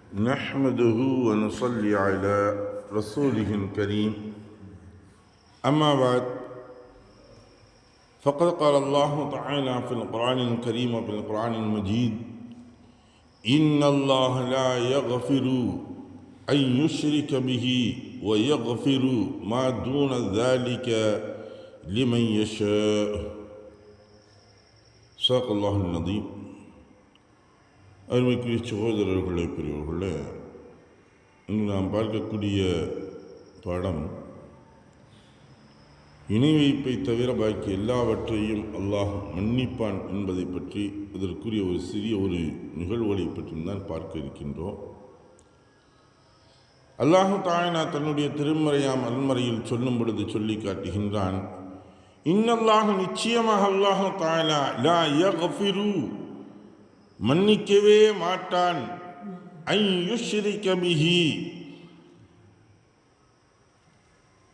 نحمده ونصلي على رسوله الكريم أما بعد فقد قال الله تعالى في القرآن الكريم وفي القرآن المجيد إن الله لا يغفر أن يشرك به ويغفر ما دون ذلك لمن يشاء صدق الله العظيم. அருமைக்குரிய சகோதரர்களே, பெரியவர்களே, இங்கு நாம் பார்க்கக்கூடிய பாடம் இணை வைப்பை தவிர பாக்கி எல்லாவற்றையும் அல்லாஹ் மன்னிப்பான் என்பதை பற்றி, இதற்குரிய ஒரு சிறிய ஒரு நிகழ்வுகளை பற்றியும் தான் பார்க்க இருக்கின்றோம். அல்லாஹு தஆலா தன்னுடைய திருமறையாம் அல்மறையில் சொல்லும் பொழுது சொல்லி காட்டுகின்றான், இன்னல்லாஹ், நிச்சயமாக அல்லாஹு தஆலா லா யக்ஃபிரு, மன்னிக்கவே மாட்டான், அன் யுஷ்ரிக பிஹி,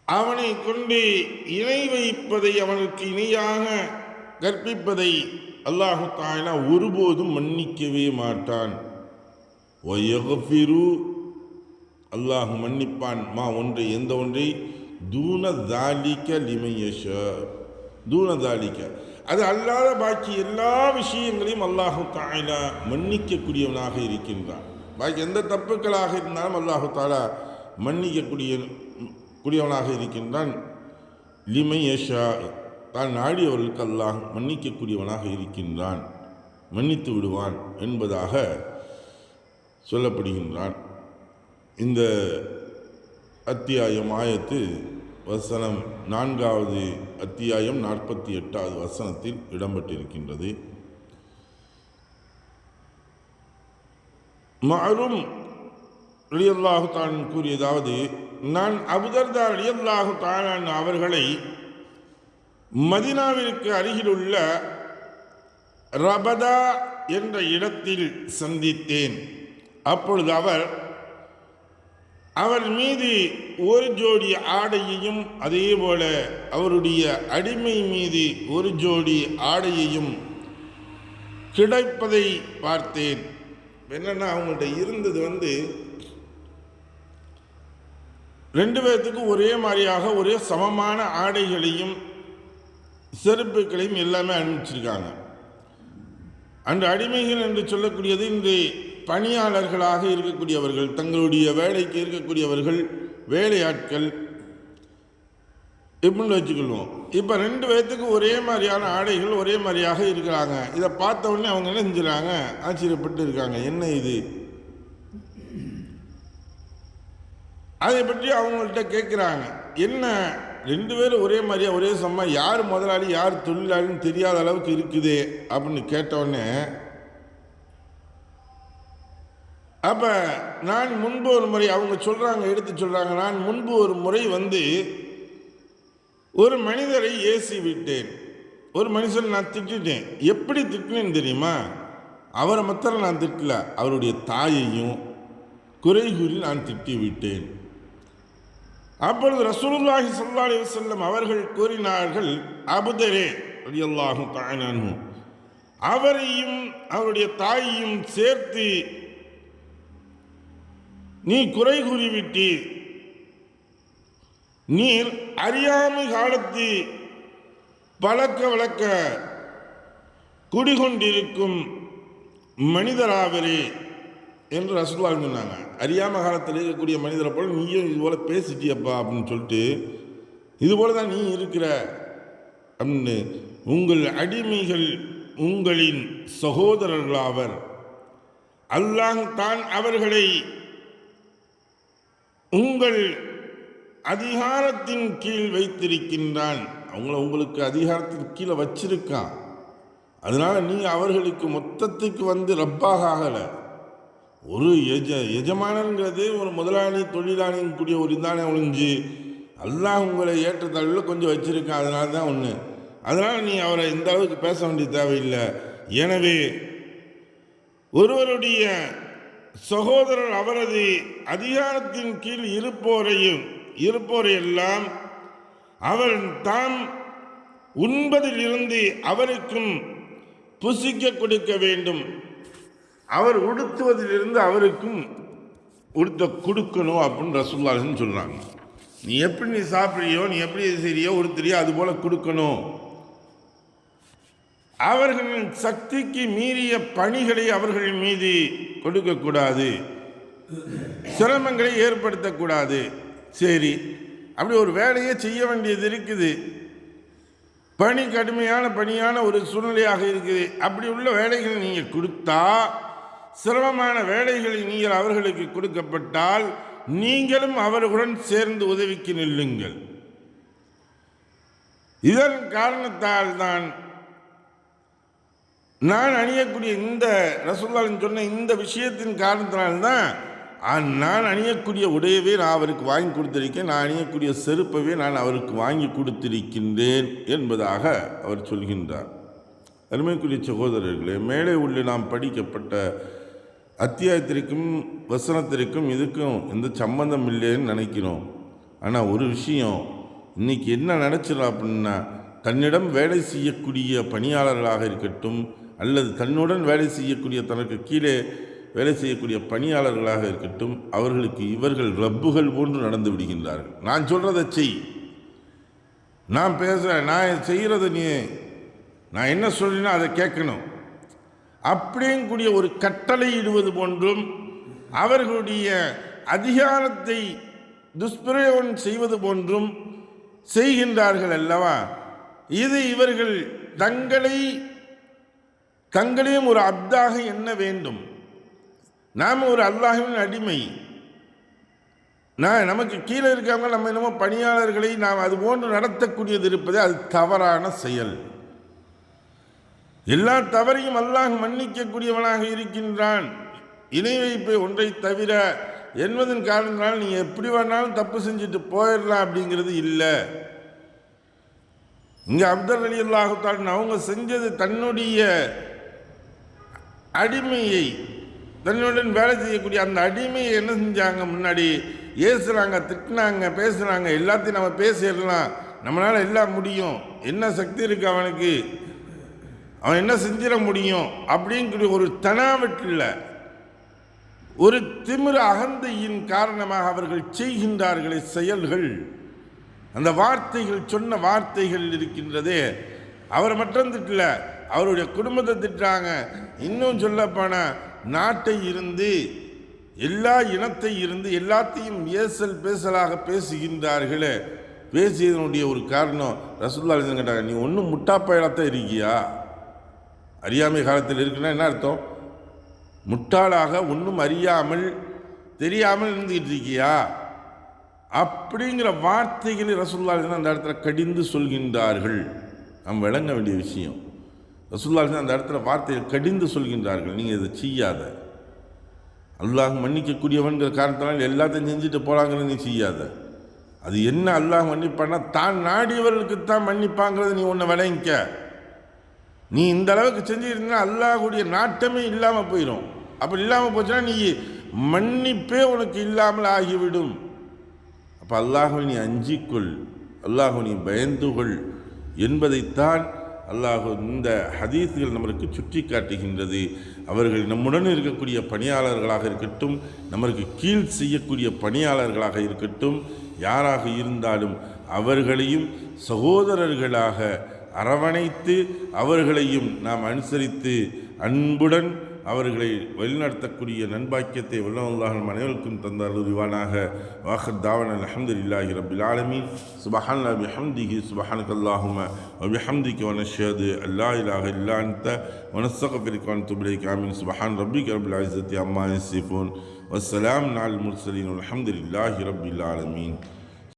அவனை கொண்டு இணை வைப்பதை, அவனுக்கு இணையாக கற்பிப்பதை அல்லாஹு தஆலா ஒருபோதும் மன்னிக்கவே மாட்டான். வயக்ஃபிரு, அல்லாஹ் மன்னிப்பான், மா ஒன்றை, எந்த ஒன்றை, தூன தாலிக லிமன் யஷா, தூன தாலிக, அது அல்லாத பாக்கி எல்லா விஷயங்களையும் அல்லாஹு தஆலா மன்னிக்கக்கூடியவனாக இருக்கின்றான். பாக்கி எந்த தப்புக்களாக இருந்தாலும் அல்லாஹு தஆலா மன்னிக்கக்கூடியவனாக இருக்கின்றான். லிமன் யஷா, தான் நாடியவர்களுக்கு அல்லாஹ் மன்னிக்கக்கூடியவனாக இருக்கின்றான், மன்னித்து விடுவான் என்பதாக சொல்லப்படுகின்றான். இந்த அத்தியாயம் ஆயத்து வசனம் 4வது அத்தியாயம் 48வது வசனத்தில் இடம்பெற்றிருக்கின்றது. மஅரூம் ரலியல்லாஹு தஆலா கூறியதாவது, நான் அபூதர்தா ரலியல்லாஹு தஆலா அவர்களை மதீனாவிற்கு அருகிலுள்ள ரபதா என்ற இடத்தில் சந்தித்தேன். அப்பொழுது அவர் மீது ஒரு ஜோடி ஆடையையும், அதே போல அவருடைய அடிமை மீது ஒரு ஜோடி ஆடையையும் கிடைப்பதை பார்த்தேன். என்னன்னா, அவங்கள்ட்ட இருந்தது ரெண்டு பேர்த்துக்கும் ஒரே மாதிரியாக ஒரே சமமான ஆடைகளையும் செருப்புகளையும் எல்லாமே அனுப்பிச்சிருக்காங்க. அந்த அடிமைகள் என்று சொல்லக்கூடியது இன்று பணியாளர்களாக இருக்கக்கூடியவர்கள், தங்களுடைய வேலைக்கு இருக்கக்கூடியவர்கள், வேலையாட்கள் இப்படின்னு வச்சுக்கொள்வோம். இப்போ ரெண்டு பேர்த்துக்கு ஒரே மாதிரியான ஆடைகள் ஒரே மாதிரியாக இருக்கிறாங்க. இதை பார்த்த உடனே அவங்க என்ன செஞ்சுறாங்க, ஆச்சரியப்பட்டு இருக்காங்க, என்ன இது, அதை பற்றி அவங்கள்ட்ட கேட்குறாங்க. என்ன ரெண்டு பேரும் ஒரே மாதிரியா ஒரே சம்மா, யார் முதலாளி யார் தொழிலாளின்னு தெரியாத அளவுக்கு இருக்குதே அப்படின்னு கேட்டவுடனே, அப்போ நான் முன்பு ஒரு முறை, அவங்க சொல்கிறாங்க, எடுத்து சொல்கிறாங்க, நான் முன்பு ஒரு முறை ஒரு மனிதரை ஏசி விட்டேன். ஒரு மனுஷன் நான் திட்டேன். எப்படி திட்டினேன்னு தெரியுமா? அவரை மாத்திரம் நான் திட்டல, அவருடைய தாயையும் குறை கூறி நான் திட்டி விட்டேன். அப்பொழுது ரசூலுல்லாஹி ஸல்லல்லாஹு அலைஹி வஸல்லம் அவர்கள் கூறினார்கள், அபூதரே ரலியல்லாஹு தஆலா அன்ஹு, அவரையும் அவருடைய தாயையும் சேர்த்து நீ குறை கூறிவிட்டீர். நீர் அறியாமை காலத்து பழக்க வழக்க குடிகொண்டிருக்கும் மனிதராவரே என்று ரசூலுல்லாஹ் சொன்னாங்க. அறியாம காலத்தில் இருக்கக்கூடிய மனிதரை போல நீயும் இது போல பேசிட்டியப்பா அப்படின்னு சொல்லிட்டு, இது போல தான் நீ இருக்கிற அப்படின்னு. உங்கள் அடிமைகள் உங்களின் சகோதரர்களாவர். அல்லாஹ் தான் அவர்களை உங்கள் அதிகாரத்தின் கீழ் வைத்திருக்கின்றான். அவங்கள உங்களுக்கு அதிகாரத்தின் கீழே வச்சிருக்கான். அதனால நீ அவர்களுக்கு மொத்தத்துக்கு ரப்பாக ஆகலை. ஒரு எஜமானங்கிறது ஒரு முதலாளி தொழிலாளின்னு கூடிய ஒரு இதானே ஒழிஞ்சு, அல்லாஹ் உங்களை ஏற்றத்தாழ்வில் கொஞ்சம் வச்சிருக்கான். அதனால தான் ஒன்று. அதனால் நீ அவரை இந்த அளவுக்கு பேச வேண்டிய தேவையில்லை. எனவே ஒருவருடைய சகோதரர் அவரது அதிகாரத்தின் கீழ் இருப்போரையெல்லாம் அவர் தாம் உண்பதிலிருந்து அவருக்கும் புசிக்க கொடுக்க வேண்டும். அவர் உடுத்துவதிலிருந்து அவருக்கும் கொடுக்கணும் அப்படின்னு ரசூலுல்லாஹி சொல்கிறாங்க. நீ எப்படி சாப்பிட்றியோ, நீ எப்படி செய்யறியோ ஒருத்தரையோ அது போல் கொடுக்கணும். அவர்களின் சக்திக்கு மீறிய பணிகளை அவர்கள் மீது கொடுக்கக்கூடாது, சிரமங்களை ஏற்படுத்தக்கூடாது. சரி, அப்படி ஒரு வேலையை செய்ய வேண்டியது இருக்குது, பணி கடுமையான பணியான ஒரு சூழ்நிலையாக இருக்குது. அப்படி உள்ள வேலைகளை நீங்கள் கொடுத்தா, சிரமமான வேலைகளை நீங்கள் அவர்களுக்கு கொடுக்கப்பட்டால் நீங்களும் அவர்களுடன் சேர்ந்து உதவிக்கு நில்லுங்கள். இதன் காரணத்தால் தான் நான் அணியக்கூடிய இந்த ரசூலுல்லாஹி சொன்ன இந்த விஷயத்தின் காரணத்தினால்தான் நான் அணியக்கூடிய உடையவே நான் அவருக்கு வாங்கி கொடுத்திருக்கேன், நான் அணியக்கூடிய செருப்பவே நான் அவருக்கு வாங்கி கொடுத்திருக்கின்றேன் என்பதாக அவர் சொல்கின்றார். அருமைக்குரிய சகோதரர்களே, மேலே உள்ள நாம் படிக்கப்பட்ட அத்தியாயத்திற்கும் வசனத்திற்கும் இதுக்கும் எந்த சம்பந்தம் இல்லைன்னு நினைக்கிறோம். ஆனால் ஒரு விஷயம் இன்னைக்கு என்ன நினச்சிடலாம் அப்படின்னா, தன்னிடம் வேலை செய்யக்கூடிய பணியாளர்களாக இருக்கட்டும் அல்லது தன்னுடன் வேலை செய்யக்கூடிய தனக்கு கீழே வேலை செய்யக்கூடிய பணியாளர்களாக இருக்கட்டும், அவர்களுக்கு இவர்கள் ரப்புகள் போன்று நடந்து விடுகின்றார்கள். நான் சொல்கிறத செய், நான் பேசுகிறேன், நான் செய்கிறது நீ, நான் என்ன சொல்றேனோ அதை கேட்கணும் அப்படிங்கூடிய ஒரு கட்டளை இடுவது போன்றும் அவர்களுடைய அதிகாரத்தை துஷ்பிரயோகம் செய்வது போன்றும் செய்கின்றார்கள் அல்லவா. இது இவர்கள் தங்களையும் ஒரு அப்தாக எண்ண வேண்டும். நாம் ஒரு அல்லாஹ்வின் அடிமை, நமக்கு கீழே இருக்காங்க, நம்ம என்னமோ பணியாளர்களை நாம் அது போன்று நடத்தக்கூடியது இருப்பது அது தவறான செயல். எல்லா தவறையும் அல்லாஹ் மன்னிக்கக்கூடியவனாக இருக்கின்றான். இணை வைப்பை ஒன்றை தவிர என்பதன் காரணத்தினால் நீங்கள் எப்படி வேணாலும் தப்பு செஞ்சுட்டு போயிடலாம் அப்படிங்கிறது இல்லை. இங்கே அப்தர் ரலியல்லாஹு தஆலா அவங்க செஞ்சது தன்னுடைய அடிமையை, தன்னுடன் வேலை செய்யக்கூடிய அந்த அடிமையை என்ன செஞ்சாங்க, முன்னாடி ஏசுகிறாங்க, திட்டினாங்க, பேசுகிறாங்க. எல்லாத்தையும் நம்ம பேசிடலாம், நம்மளால் எல்லாம் முடியும், என்ன சக்தி இருக்கு அவனுக்கு, அவன் என்ன செஞ்சிட முடியும் அப்படிங்கிற ஒரு தனாவற்றில் ஒரு திமிர அகந்தையின் காரணமாக அவர்கள் செய்கின்றார்களே செயல்கள், அந்த வார்த்தைகள், சொன்ன வார்த்தைகள் இருக்கின்றதே, அவரை மட்டும் திட்டல, அவருடைய குடும்பத்தை திட்டுறாங்க. இன்னும் சொல்லப்போன நாட்டை இருந்து எல்லா இனத்தை இருந்து எல்லாத்தையும் ஏசல் பேசலாக பேசுகின்றார்களே. பேசியதனுடைய ஒரு காரணம் ரசூலுல்லாஹி கேட்டாங்க, நீ ஒன்றும் முட்டாப்பயலாத்தான் இருக்கியா, அறியாமை காலத்தில் இருக்குன்னா என்ன அர்த்தம், முட்டாளாக ஒன்றும் அறியாமல் தெரியாமல் இருந்துகிட்டு இருக்கியா அப்படிங்கிற வார்த்தைகளை ரசூலுல்லாஹி அந்த இடத்துல கடிந்து சொல்கின்றார்கள். நாம் விளங்க வேண்டிய விஷயம், ரசூலுல்லாஹி அந்த இடத்துல வார்த்தையை கடிந்து சொல்கின்றார்கள். நீங்கள் இதை செய்யாத, அல்லாஹ் மன்னிக்கக்கூடியவன்கிற காரணத்தினால் எல்லாத்தையும் செஞ்சுட்டு போகலாங்கிறத நீ செய்யாத. அது என்ன அல்லாஹ் மன்னிப்பான்னா தான் நாடியவர்களுக்குத்தான் மன்னிப்பாங்கிறத நீ ஒன்று விளங்கிக்க. நீ இந்த அளவுக்கு செஞ்சுருந்தா அல்லாஹுடைய நாட்டமே இல்லாமல் போயிடும். அப்போ இல்லாமல் போச்சுன்னா நீ மன்னிப்பே உனக்கு இல்லாமல் ஆகிவிடும். அப்போ அல்லாஹை நீ அஞ்சிக்கொள், அல்லாஹை நீ பயந்துகொள் என்பதைத்தான் அல்லாஹ் இந்த ஹதீஸ்கள் நம்மளுக்கு சுட்டி காட்டுகின்றது. அவர்கள் நம்முடன் இருக்கக்கூடிய பணியாளர்களாக இருக்கட்டும், நம்மளுக்கு கீழ் செய்யக்கூடிய பணியாளர்களாக இருக்கட்டும், யாராக இருந்தாலும் அவர்களையும் சகோதரர்களாக அரவணைத்து அவர்களையும் நாம் அனுசரித்து அன்புடன் அவர்களை வழிநடத்தக்கூடிய நன்பாக்கியத்தை வல்லல்லாஹ் நம் அனைவருக்கும் தந்தார் உரிவானாக. வாஹர் தாவன் அல்ஹம்துலில்லாஹி ரப்பில் ஆலமீன். சுப்ஹானல்லாஹி பிஹம்திஹி சுப்ஹானக்கல்லாஹும்ம வ பிஹம்திக வ நஷ்ஹது அல்லா இலாஹ இல்லா அன்த வ நஸ்தக்ஃபிருக வ நதுபு இலைக. ஆமீன். சுப்ஹான ரப்பிக ரப்பில் இஸ்ஸத்தி அம்மா யசிஃபூன் வஸ்ஸலாமு அலல் முர்ஸலீன் வல்ஹம்துலில்லாஹி ரப்பில் ஆலமீன்.